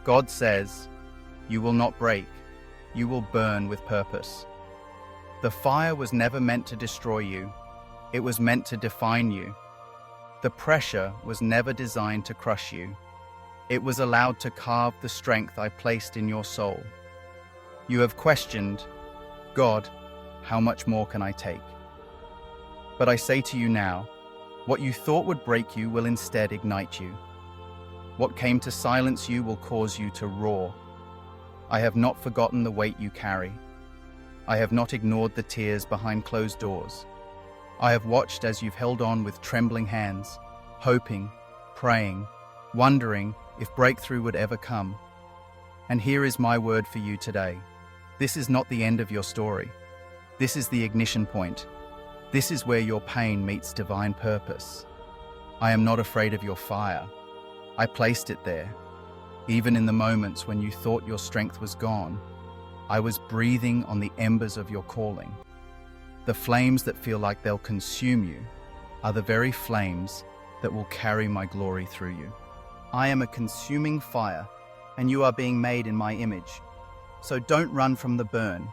God says, you will not break, you will burn with purpose. The fire was never meant to destroy you, it was meant to define you. The pressure was never designed to crush you, it was allowed to carve the strength I placed in your soul. You have questioned, God, how much more can I take? But I say to you now, what you thought would break you will instead ignite you. What came to silence you will cause you to roar. I have not forgotten the weight you carry. I have not ignored the tears behind closed doors. I have watched as you've held on with trembling hands, hoping, praying, wondering if breakthrough would ever come. And here is my word for you today. This is not the end of your story. This is the ignition point. This is where your pain meets divine purpose. I am not afraid of your fire. I placed it there. Even in the moments when you thought your strength was gone, I was breathing on the embers of your calling. The flames that feel like they'll consume you are the very flames that will carry my glory through you. I am a consuming fire, and you are being made in my image. So don't run from the burn.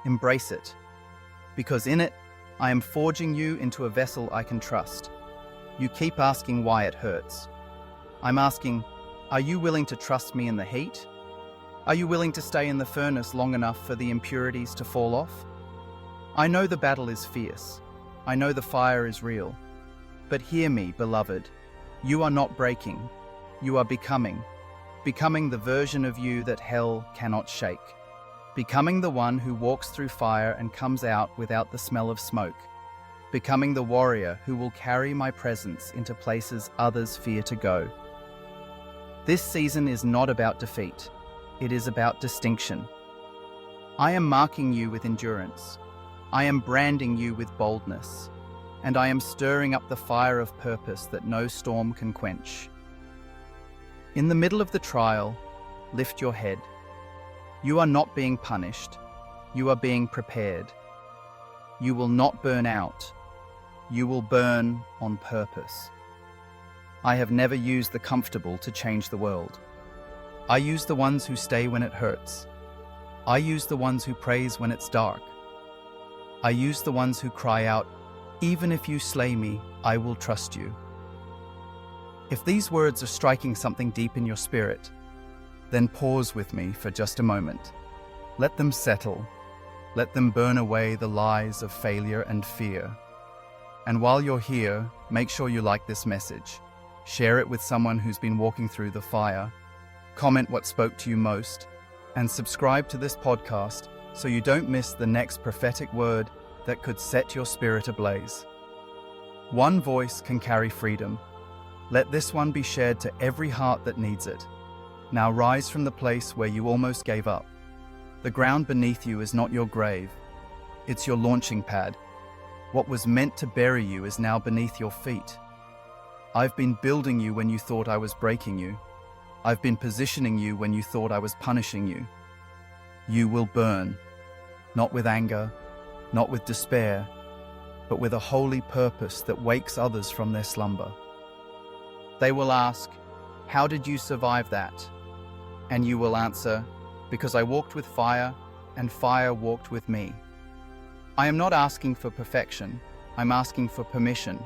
Embrace it, because in it, I am forging you into a vessel I can trust. You keep asking why it hurts. I'm asking, are you willing to trust me in the heat? Are you willing to stay in the furnace long enough for the impurities to fall off? I know the battle is fierce. I know the fire is real. But hear me, beloved. You are not breaking. You are becoming the version of you that hell cannot shake. Becoming the one who walks through fire and comes out without the smell of smoke. Becoming the warrior who will carry my presence into places others fear to go. This season is not about defeat. It is about distinction. I am marking you with endurance. I am branding you with boldness. And I am stirring up the fire of purpose that no storm can quench. In the middle of the trial, lift your head. You are not being punished. You are being prepared. You will not burn out. You will burn on purpose. I have never used the comfortable to change the world. I use the ones who stay when it hurts. I use the ones who praise when it's dark. I use the ones who cry out, even if you slay me, I will trust you. If these words are striking something deep in your spirit, then pause with me for just a moment. Let them settle. Let them burn away the lies of failure and fear. And while you're here, make sure you like this message. Share it with someone who's been walking through the fire. Comment what spoke to you most. And subscribe to this podcast so you don't miss the next prophetic word that could set your spirit ablaze. One voice can carry freedom. Let this one be shared to every heart that needs it. Now rise from the place where you almost gave up. The ground beneath you is not your grave. It's your launching pad. What was meant to bury you is now beneath your feet. I've been building you when you thought I was breaking you. I've been positioning you when you thought I was punishing you. You will burn, not with anger, not with despair, but with a holy purpose that wakes others from their slumber. They will ask, how did you survive that? And you will answer, because I walked with fire, and fire walked with me. I am not asking for perfection, I'm asking for permission.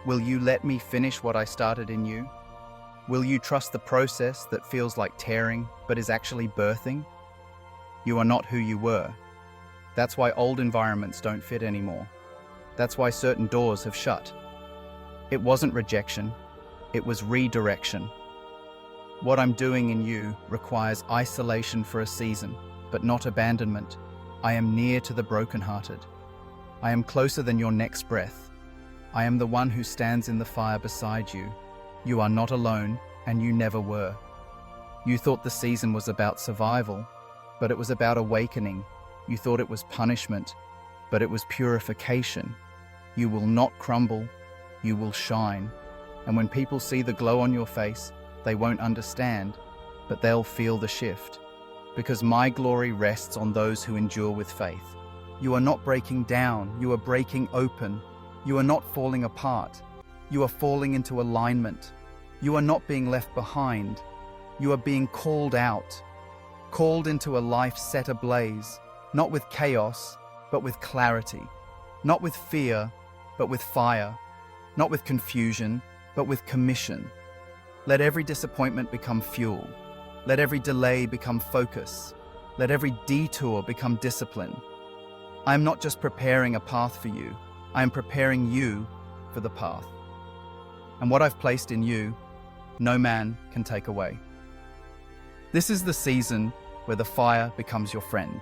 Will you let me finish what I started in you? Will you trust the process that feels like tearing, but is actually birthing? You are not who you were. That's why old environments don't fit anymore. That's why certain doors have shut. It wasn't rejection, it was redirection. What I'm doing in you requires isolation for a season, but not abandonment. I am near to the brokenhearted. I am closer than your next breath. I am the one who stands in the fire beside you. You are not alone, and you never were. You thought the season was about survival, but it was about awakening. You thought it was punishment, but it was purification. You will not crumble, you will shine. And when people see the glow on your face, they won't understand, but they'll feel the shift. Because my glory rests on those who endure with faith. You are not breaking down, you are breaking open. You are not falling apart. You are falling into alignment. You are not being left behind. You are being called out, called into a life set ablaze, not with chaos, but with clarity, not with fear, but with fire, not with confusion, but with commission. Let every disappointment become fuel. Let every delay become focus. Let every detour become discipline. I am not just preparing a path for you, I am preparing you for the path. And what I've placed in you, no man can take away. This is the season where the fire becomes your friend.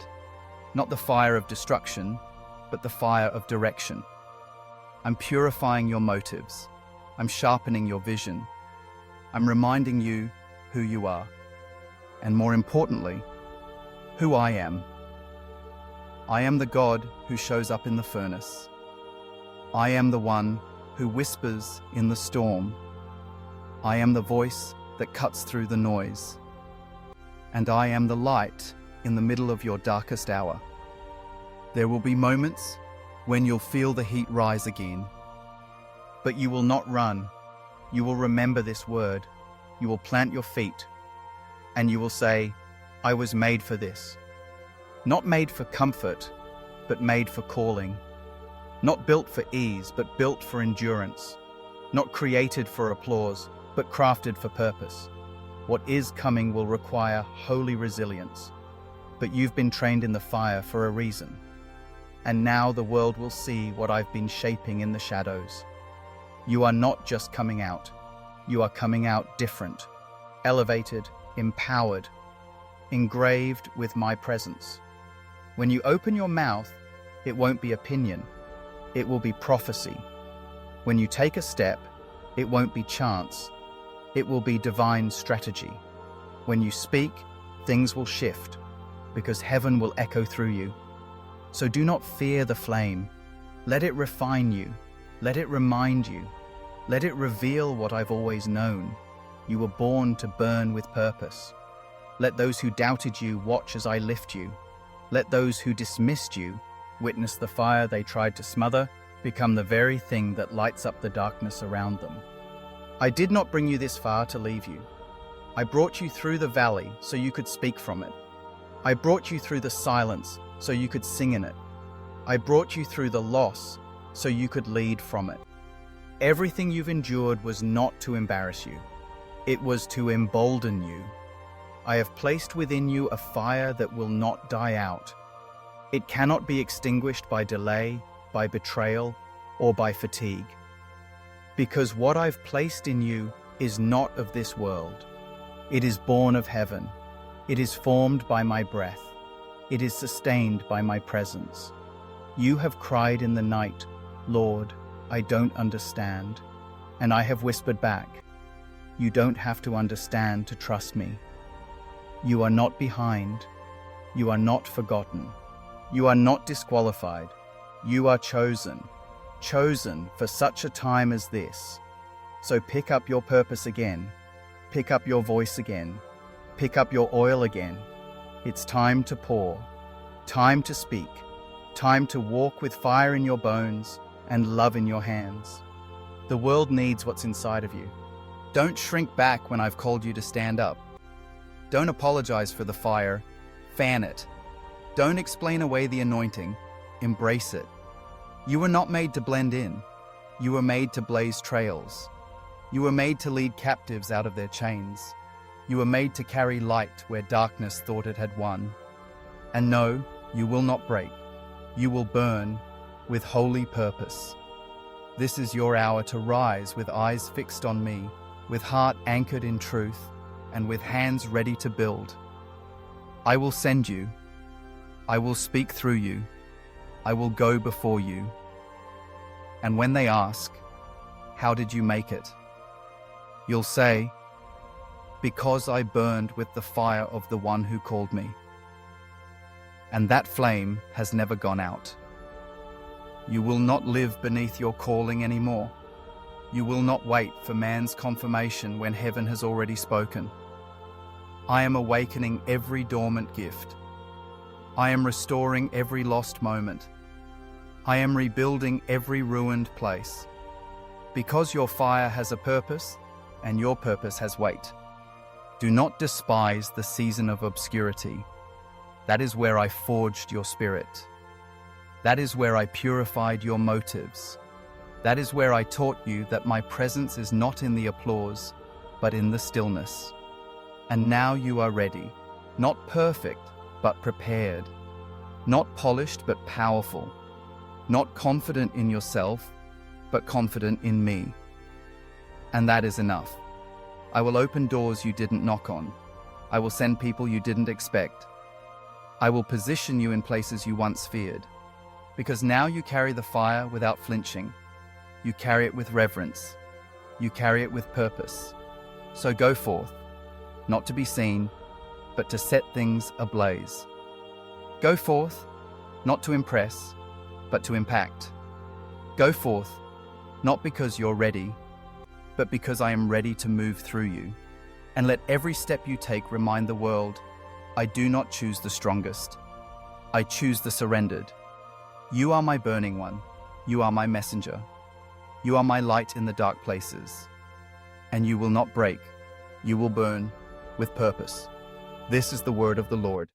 Not the fire of destruction, but the fire of direction. I'm purifying your motives. I'm sharpening your vision. I'm reminding you who you are. And more importantly, who I am. I am the God who shows up in the furnace. I am the one who whispers in the storm. I am the voice that cuts through the noise. And I am the light in the middle of your darkest hour. There will be moments when you'll feel the heat rise again. But you will not run. You will remember this word. You will plant your feet. And you will say, I was made for this. Not made for comfort, but made for calling. Not built for ease, but built for endurance. Not created for applause, but crafted for purpose. What is coming will require holy resilience. But you've been trained in the fire for a reason. And now the world will see what I've been shaping in the shadows. You are not just coming out. You are coming out different, elevated, empowered, engraved with my presence. When you open your mouth, it won't be opinion. It will be prophecy. When you take a step, it won't be chance. It will be divine strategy. When you speak, things will shift, because heaven will echo through you. So do not fear the flame. Let it refine you. Let it remind you. Let it reveal what I've always known. You were born to burn with purpose. Let those who doubted you watch as I lift you. Let those who dismissed you witness the fire they tried to smother become the very thing that lights up the darkness around them. I did not bring you this far to leave you. I brought you through the valley so you could speak from it. I brought you through the silence so you could sing in it. I brought you through the loss so you could lead from it. Everything you've endured was not to embarrass you. It was to embolden you. I have placed within you a fire that will not die out. It cannot be extinguished by delay, by betrayal, or by fatigue. Because what I've placed in you is not of this world. It is born of heaven. It is formed by my breath. It is sustained by my presence. You have cried in the night, Lord, I don't understand. And I have whispered back, you don't have to understand to trust me. You are not behind. You are not forgotten. You are not disqualified. You are chosen. Chosen for such a time as this. So pick up your purpose again. Pick up your voice again. Pick up your oil again. It's time to pour. Time to speak. Time to walk with fire in your bones and love in your hands. The world needs what's inside of you. Don't shrink back when I've called you to stand up. Don't apologize for the fire. Fan it. Don't explain away the anointing. Embrace it. You were not made to blend in. You were made to blaze trails. You were made to lead captives out of their chains. You were made to carry light where darkness thought it had won. And no, you will not break. You will burn with holy purpose. This is your hour to rise with eyes fixed on me, with heart anchored in truth, and with hands ready to build. I will send you. I will speak through you. I will go before you. And when they ask, how did you make it? You'll say, because I burned with the fire of the one who called me. And that flame has never gone out. You will not live beneath your calling anymore. You will not wait for man's confirmation when heaven has already spoken. I am awakening every dormant gift. I am restoring every lost moment. I am rebuilding every ruined place. Because your fire has a purpose, and your purpose has weight. Do not despise the season of obscurity. That is where I forged your spirit. That is where I purified your motives. That is where I taught you that my presence is not in the applause, but in the stillness. And now you are ready, not perfect, but prepared, not polished, but powerful, not confident in yourself, but confident in me. And that is enough. I will open doors you didn't knock on. I will send people you didn't expect. I will position you in places you once feared. Because now you carry the fire without flinching. You carry it with reverence. You carry it with purpose. So go forth, not to be seen, but to set things ablaze. Go forth, not to impress, but to impact. Go forth, not because you're ready, but because I am ready to move through you. And let every step you take remind the world, I do not choose the strongest. I choose the surrendered. You are my burning one. You are my messenger. You are my light in the dark places. And you will not break. You will burn with purpose. This is the word of the Lord.